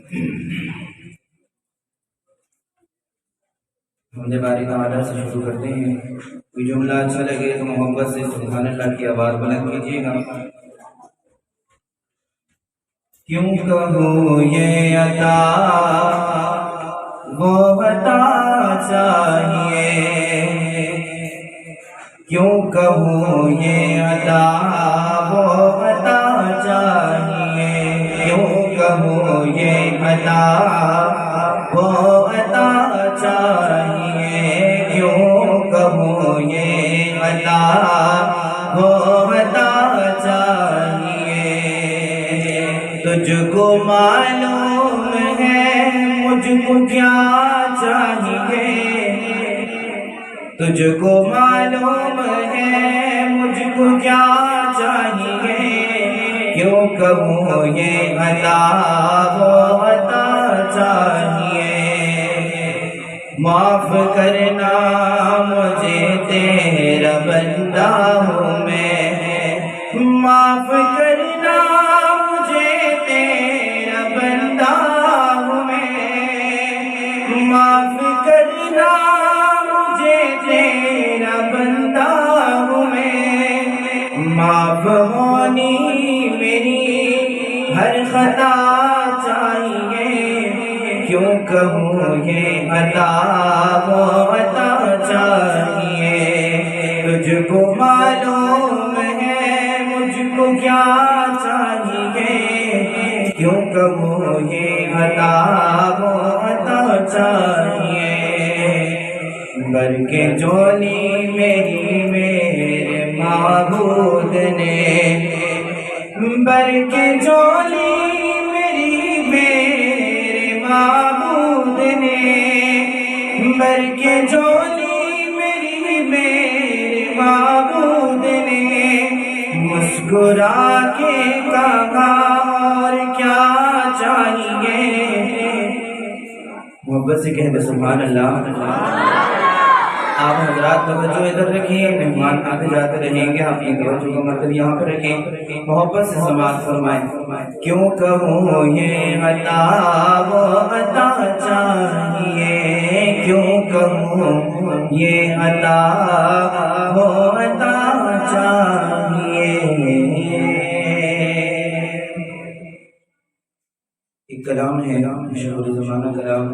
حمد باری تعالیٰ سے شروع کرتے ہیں. کوئی جملہ اچھا لگے تو محبت سے سبحان اللہ کی آواز بلند کیجیے گا. کیوں کہوں یہ عطا وہ عطا چاہیے، کیوں کہوں یہ عطا وہ عطا چاہیے، کیوں کہوں یہ عطا وہ عطا چاہیے، کیوں کہوں یہ عطا وہ عطا چاہیے. تجھ کو معلوم ہے مجھ کو کیا چاہیے، تجھ کو معلوم ہے مجھ کو کیا چاہیے، کیوں کہوں یہ عطا وہ عطا چاہیے. معاف کرنا مجھے تیرا بندہ ہوں میں، معاف کرنا مجھے تیرا بندہ ہوں میں، معاف کرنا مجھے تیرا بندہ ہوں میں. معاف ہونی میری ہر خطا چاہیے، کیوں کہوں یہ عطا وہ عطا چاہیے. تجھ کو معلوم ہے مجھ کو کیا چاہیے، کیوں کہوں یہ عطا وہ عطا چاہیے. بھر کے جھولی میری میرے معبود نے، بھر کے جھولی میری میرے معبود نے، بھر کے جھولی میری میرے معبود نے. مسکرا کے کہا اور کیا چاہیے. محبت سے کہہ دے سبحان اللہ. آپ حضرات توجہ ادھر رکھیں، مہمان آتے جاتے رہیں گے، آپ کی توجہ کا مرکز یہاں پر رکھیں. محبت سے سماعت فرمائیں. کیوں کہوں یہ عطا وہ عطا چاہیے، کیوں کہوں یہ عطا وہ عطا چاہیے. ایک کلام ہے مشہور زمانہ کلام